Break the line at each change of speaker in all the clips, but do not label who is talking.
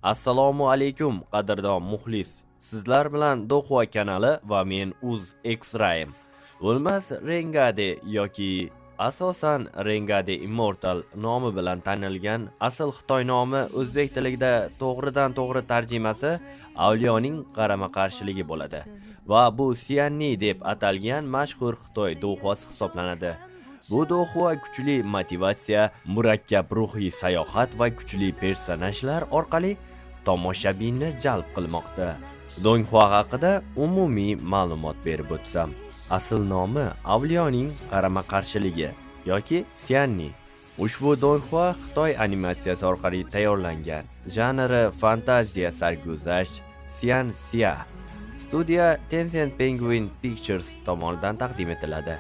Assalomu alaykum qadrdon muxlis. Sizlar bilan Dohua kanali va men X-Rayim. O'lmas Rengade yoki asosan Rengade Immortal nomi bilan tanilgan asl Xitoy nomi o'zbek tilida to'g'ridan-to'g'ri tarjimasi avliyoning qarama-qarshiligi bo'ladi va bu Sianni deb atalgan mashhur Xitoy do'xuasi hisoblanadi. Bu do'xua kuchli motivatsiya, murakkab ruhiy sayohat va kuchli personajlar orqali tomoshabinni jalb qilmoqda. Donghua haqida umumiy ma'lumot berib o'tsam, asl nomi avliyoning qarama-qarshiligi yoki Sianni. Ushbu donghua Xitoy animatsiyasi orqali tayyorlangan. Janri fantaziya sarguzasht, Sia. Studiya Tencent Penguin Pictures tomonidan taqdim etiladi.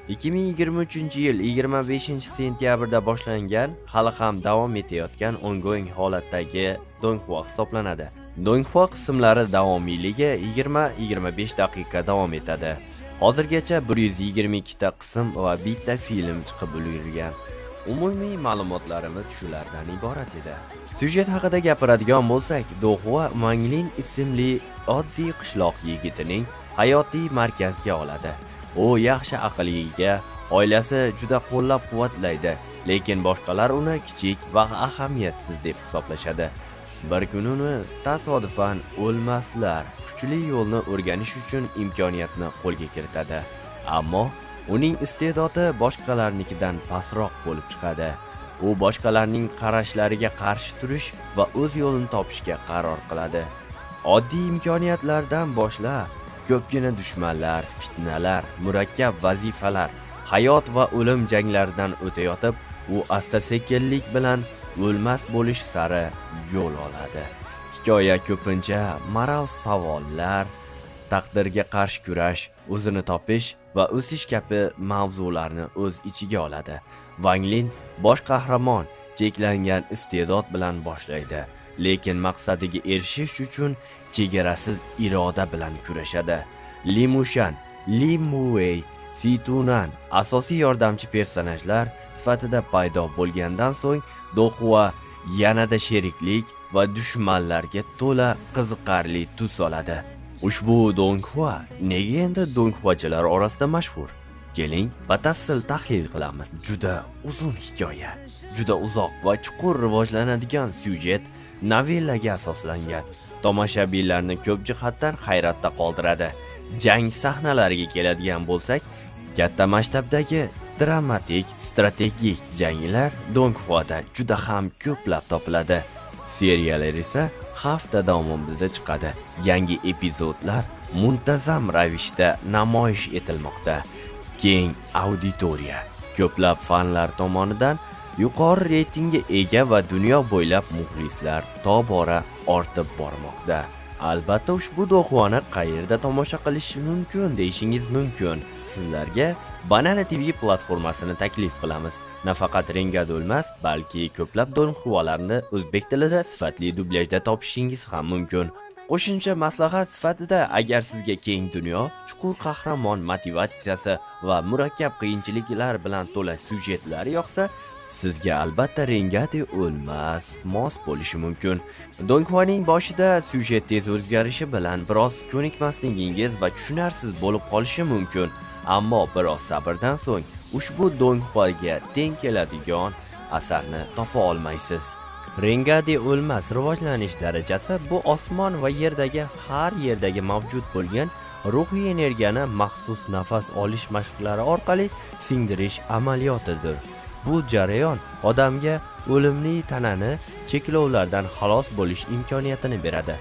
2023-yil 25-sentyabrda boshlangan, hali ham davom etayotgan ongoing holatdagi donghua hisoblanadi. Donghua qismlari davomiyligi 20-25 daqiqa davom etadi. Hozirgacha 122 ta qism va bitta film chiqib ulgurgan. Umumiy ma'lumotlarimiz shulardan iborat edi. Syujet haqida gapiradigan bo'lsak, do'xua Manglin ismli oddiy qishloq yigitining hayotiy markazga oladi. U yaxshi aqlga ega, oilasi juda qo'llab-quvvatlaydi, lekin boshqalar uni kichik va ahamiyatsiz deb hisoblashadi. Bir kuni uni tasodifan o'lmaslar kuchli yo'lni o'rganish uchun imkoniyatni qo'lga kiritadi. Ammo uning iste'dodi boshqalarnikidan pastroq bo'lib chiqadi. U boshqalarning qarashlariga qarshi turish va o'z yo'lini topishga qaror qiladi. Oddiy imkoniyatlardan boshlab ko'pgina dushmanlar, fitnalar, murakkab vazifalar, hayot va o'lim janglaridan o'tayotib, u asta-sekinlik bilan o'lmas bo'lish sari yo'l oladi. Hikoya ko'pincha moral savollar, taqdirga qarshi kurash, o'zini topish va o'sish kabi mavzularni o'z ichiga oladi. Wanglin bosh qahramon cheklangan iste'dod bilan boshlaydi, lekin maqsadiga erishish uchun chegarasiz iroda bilan kurashadi. Li Mushan, Li Muwei, Si Tunan asosiy yordamchi personajlar sifatida paydo bo'lgandan so'ng, do'xua yanada sheriklik va dushmanlarga to'la qiziqarli tus oladi. Ushbu donghua nega endi donguachilar orasida mashhur? Keling, batafsil tahlil qilamiz. Juda uzun hikoya, juda uzoq va chuqur rivojlanadigan syujet novellaga asoslangan. Tomoshabinlarni ko'p jihatdan hayratda qoldiradi. Jang sahnalariga keladigan bo'lsak, katta masshtabdagi dramatik, strategik janglar donghuada juda ham ko'plab topiladi. Seriyalar esa hafta davomida chiqadi. Yangi epizodlar muntazam ravishda namoyish etilmoqda. Keng auditoriya, ko'plab fanlar tomonidan yuqori reytingga ega va dunyo bo'ylab muxlislar tobora ortib bormoqda. Albatta, ushbu do'xuani qayerda tomosha qilish mumkin deyishingiz mumkin. Sizlarga Banana TV platformasini taklif qilamiz. Nafaqat Rengade o'lmas, balki ko'plab do'xualarni o'zbek tilida sifatli dublyajda topishingiz ham mumkin. Qo'shimcha maslahat sifatida, agar sizga keng dunyo, chuqur qahramon motivatsiyasi va murakkab qiyinchiliklar bilan to'la syujetlar yoqsa, sizga albatta Rengade o'lmas mos bo'lishi mumkin. Donghuaning boshida syujet tez o'zgarishi bilan biroz ko'nikmasligingiz va tushunarsiz bo'lib qolishi mumkin. Ammo biroz sabrdan so'ng ushbu donghuaga teng keladigan asarni topa olmaysiz. Rengade o'lmas rivojlanish darajasi bu osmon va yerdagi har yerdagi mavjud bo'lgan ruhiy energiyani maxsus nafas olish mashqlari orqali singdirish amaliyotidir. Bu jarayon odamga o'limli tanani cheklovlardan xalos bo'lish imkoniyatini beradi.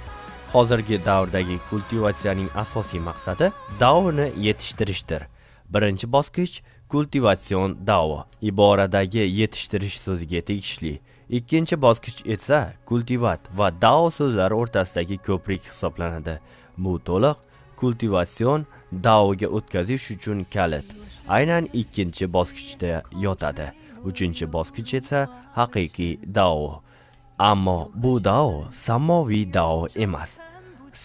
Hozirgi davrdagi kultivatsiyaning asosiy maqsadi daoni yetishtirishdir. Birinchi bosqich kultivatsion dao iboradagi yetishtirish so'ziga tegishli. Ikkinchi bosqich esa kultivat va dao so'zlari o'rtasidagi ko'prik hisoblanadi. Bu to'liq kultivatsion daoga o'tkazish uchun kalit aynan ikkinchi bosqichda yotadi. Uchinchi bosqich esa haqiqiy dao. Ammo bu dao samoviy dao emas.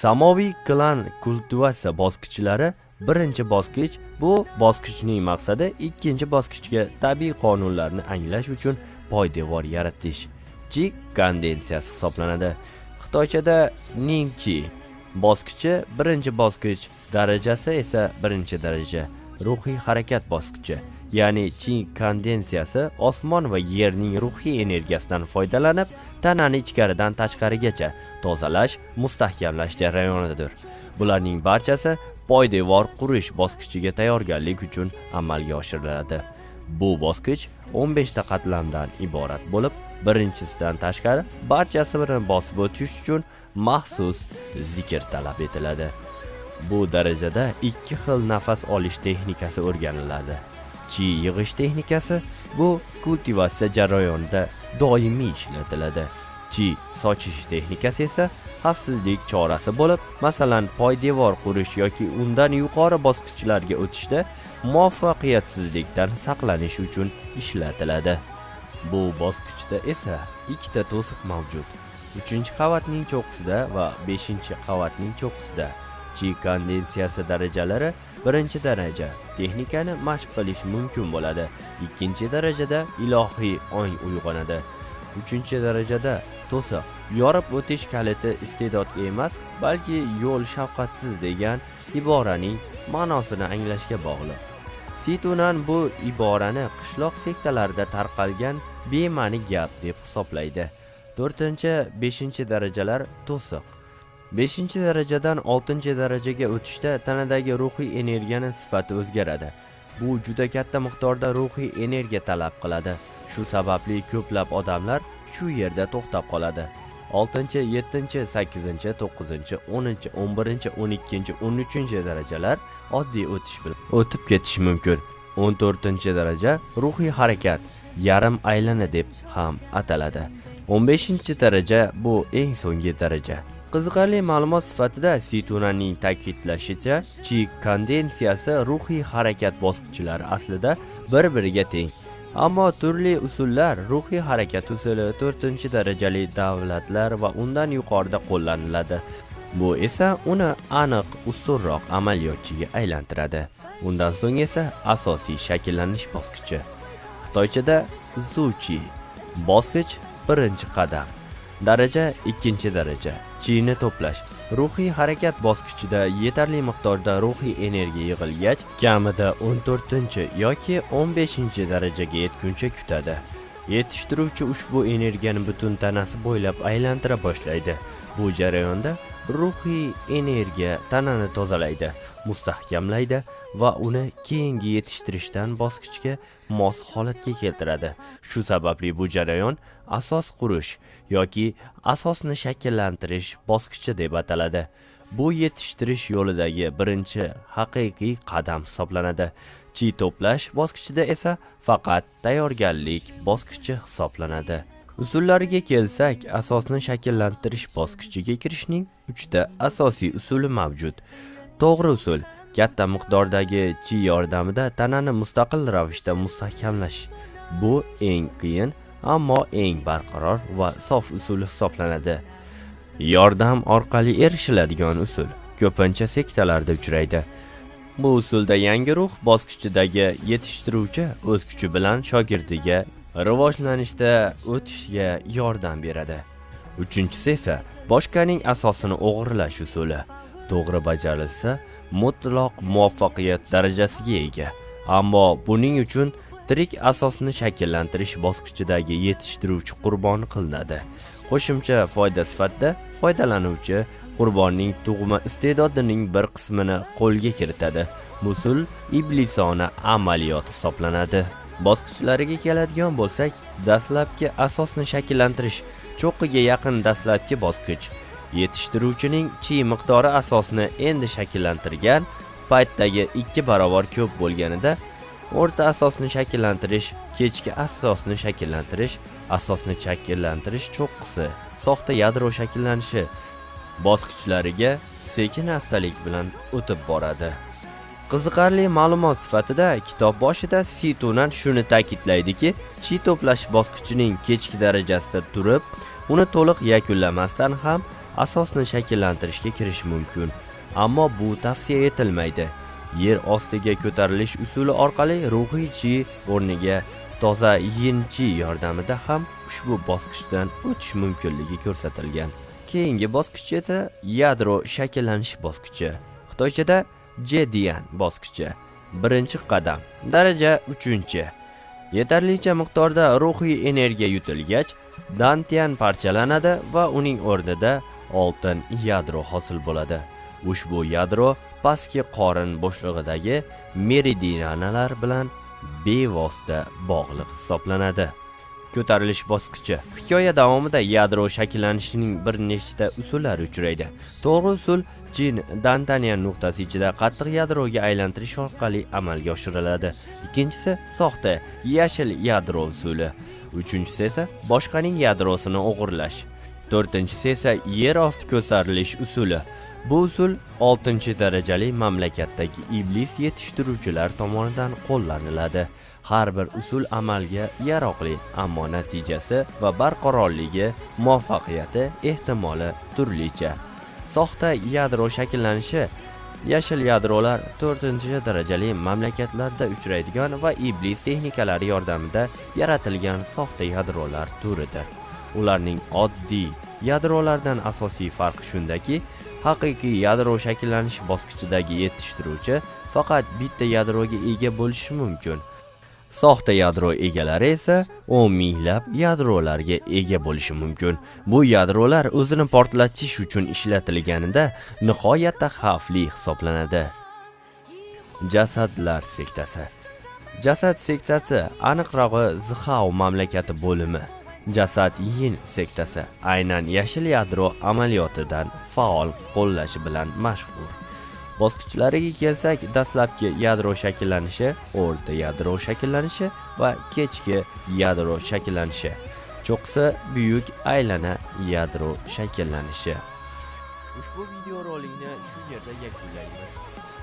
Samoviy klan kultivatsiya bosqichlari birinchi bosqich, bu bosqichning maqsadi ikkinchi bosqichga tabiiy qonunlarni anglash uchun poydevor yaratish, chik kondensiyasi hisoblanadi. Xitoychada Ningchi bosqichi birinchi bosqich, darajasi esa birinchi daraja. Ruhiy harakat bosqichi, ya'ni Qi kondensiyasi osmon va yerning ruhiy energiyasidan foydalanib, tanani ichkaridan tashqarigacha tozalash, mustahkamlash jarayonidir. Bularning barchasi poydevor qurish bosqichiga tayyorgarlik uchun amalga oshiriladi. Bu bosqich 15 ta qatlamdan iborat bo'lib, birinchisidan tashqari barchasini bosib o'tish uchun maxsus zikr talab etiladi. Bu darajada ikki xil nafas olish texnikasi o'rganiladi. Qi yig'ish texnikasi bu kultivatsiya jarayonida doimiy ishlatiladi. Qi sochish texnikasi esa xavfsizlik chorasi bo'lib, masalan, poydevor qurish yoki undan yuqori bosqichlarga o'tishda muvaffaqiyatsizlikdan saqlanish uchun ishlatiladi. Bu bosqichda esa ikkita to'siq mavjud. 3-qavatning cho'qqisida va 5-qavatning cho'qqisida. Qi kondensiyasi darajalari birinchi daraja texnikani mashq qilish mumkin bo'ladi. Ikkinchi darajada ilohiy ong uyg'onadi. 3-darajada to'siq yorib o'tish kaliti iste'dodga emas, balki yo'l shafqatsiz degan iboraning ma'nosini anglashga bog'liq. Situnan bu iborani qishloq sektalarida tarqalgan bema'ni gap deb hisoblaydi. 4-5 darajalar to'siq. 5-darajadan 6-darajaga o'tishda tanadagi ruhiy energiyaning sifati o'zgaradi. Bu juda katta miqdorda ruhiy energiya talab qiladi. Shu sababli ko'plab odamlar shu yerda to'xtab qoladi. 6, 7, 8, 9, 10, 11, 12, 13-darajalar oddiy o'tish bilan o'tib ketish mumkin. 14-daraja ruhiy harakat, yarim aylana deb ham ataladi. 15-daraja bu eng so'nggi daraja. Qiziqarli ma'lumot sifatida Situnanning ta'kidlashicha, Qi kondensiyasi ruhiy harakat bosqichlari aslida bir-biriga teng. Ammo turli usullar ruhiy harakat usuli 4-darajali davlatlar va undan yuqorida qo'llaniladi. Bu esa uni aniq ustunroq amaliyotchiga aylantiradi. Undan so'ng esa asosiy shakllanish bosqichi. Xitoychada Zuchi bosqich birinchi qadam. Daraja 2-daraja. Qini to'plash. Ruhiy harakat bosqichida yetarli miqdorda ruhiy energiya yig'ilgach, kamida 14 yoki 15-darajaga yetguncha kutadi. Yetishtiruvchi ushbu energiyani butun tanasi bo'ylab aylantira boshlaydi. Bu jarayonda ruhiy energiya tanani tozalaydi, mustahkamlaydi va uni keyingi yetishtirishdan bosqichga mos holatga keltiradi. Shu sababli bu jarayon asos qurish yoki asosni shakllantirish bosqichi deb ataladi. Bu yetishtirish yo'lidagi birinchi haqiqiy qadam hisoblanadi. Qi to'plash bosqichida esa faqat tayyorgarlik bosqichi hisoblanadi. Usullariga kelsak, asosni shakllantirish bosqichiga kirishning 3 ta asosiy usuli mavjud. To'g'ri usul katta miqdordagi Qi yordamida tanani mustaqil ravishda mustahkamlash. Bu eng qiyin, ammo eng barqaror va sof usul hisoblanadi. Yordam orqali erishiladigan usul ko'pincha sektalarda uchraydi. Bu usulda yangi ruh bosqichidagi yetishtiruvchi o'z kuchi bilan shogirdiga rivojlanishda o'tishga yordam beradi. 3-si esa boshqaning asosini o'g'irlash usuli. To'g'ri bajarilsa, mutlaq muvaffaqiyat darajasiga ega. Ammo buning uchun tirik asosni shakllantirish bosqichidagi yetishtiruvchi qurbon qilinadi. Qo'shimcha foyda sifatida foydalanuvchi qurbonning tug'ma iste'dodining bir qismini qo'lga kiritadi. Usul iblisona amaliyot hisoblanadi. Bosqichlariga keladigan bo'lsak, dastlabki asosni shakllantirish cho'qqiga yaqin dastlabki bosqich. Yetishtiruvchining Qi miqdori asosni endi shakllantirgan paytdagi 2 barobar ko'p bo'lganida o'rta asosni shakllantirish, kechki asosni shakllantirish, asosni shakllantirish cho'qqisi, soxta yadro shakllanishi bosqichlariga sekin-astalik bilan o'tib boradi. Qiziqarli ma'lumot sifatida kitob boshida Situnan shuni ta'kidlaydiki, Qi to'plash bosqichining kechki darajasida turib, uni to'liq yakunlamasdan ham asosni shakllantirishga kirish mumkin. Ammo bu tavsiya etilmaydi. Yer ostiga ko'tarilish usuli orqali ruhiy Qi o'rniga toza yin Qi yordamida ham ushbu bosqichdan o'tish mumkinligi ko'rsatilgan. Keyingi bosqich esa yadro shakllanish bosqichi. Xitoychada Jedian bosqichi. Birinchi qadam. Daraja 3. Yetarlicha miqdorda ruhiy energiya yutilgach, dantian parchalanadi va uning o'rnida oltin yadro hosil bo'ladi. Ushbu yadro pastki qorin bo'shlig'idagi meridianalar bilan bevosita bog'liq hisoblanadi. Ko'tarilish bosqichi. Hikoya davomida yadro shakllanishining bir nechta usullari uchraydi. To'g'ri usul Jin D'Artagnan nuqtasi ichida qattiq yadroga aylantirish orqali amalga oshiriladi. Ikkinchisi soxta yashil yadro usuli. Uchinchisi esa boshqaning yadrosini o'g'irlash. To'rtinchisi esa yer osti ko'tarilish usuli. Bu usul 6-darajali mamlakatdagi iblis yetishtiruvchilar tomonidan qo'llaniladi. Har bir usul amalga yaroqli, ammo natijasi va barqarorligi, muvaffaqiyati ehtimoli turlicha. Soxta yadro shakllanishi yashil yadrolar 4-darajali mamlakatlarda uchraydigan va iblis texnikalari yordamida yaratilgan soxta yadrolar turidir. Ularning oddiy yadrolardan asosiy farqi shundaki, haqiqiy yadro shakllanish bosqichidagi yetishtiruvchi faqat bitta yadroga ega bo'lishi mumkin. Soxta yadro egalari esa 10 minglab yadrolarga ega bo'lishi mumkin. Bu yadrolar o'zini portlatish uchun ishlatilganida nihoyatda xavfli hisoblanadi. Jasadlar sektasi. Jasad sektasi, aniqrog'i Zixao mamlakati bo'limi. Jasad Yin sektasi aynan yashil yadro amaliyotidan faol qo'llashi bilan mashhur. Bosqichlariga kelsak, dastlabki yadro shakllanishi, o'rta yadro shakllanishi va kechki yadro shakllanishi. Cho'qisi buyuk aylana yadro shakllanishi. Ushbu videorolikni shu yerda yakunlaymiz.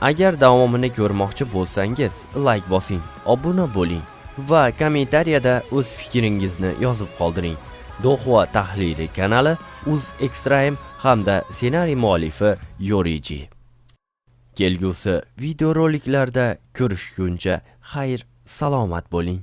Agar davomini ko'rmoqchi bo'lsangiz, like bosing, obuna bo'ling va kommentariyada o'z fikringizni yozib qoldiring. Dohua tahlili kanali UzExtreme hamda ssenariy muallifi Yoriji. Kelgusi videoroliklarda ko'rishguncha xayr, salomat bo'ling.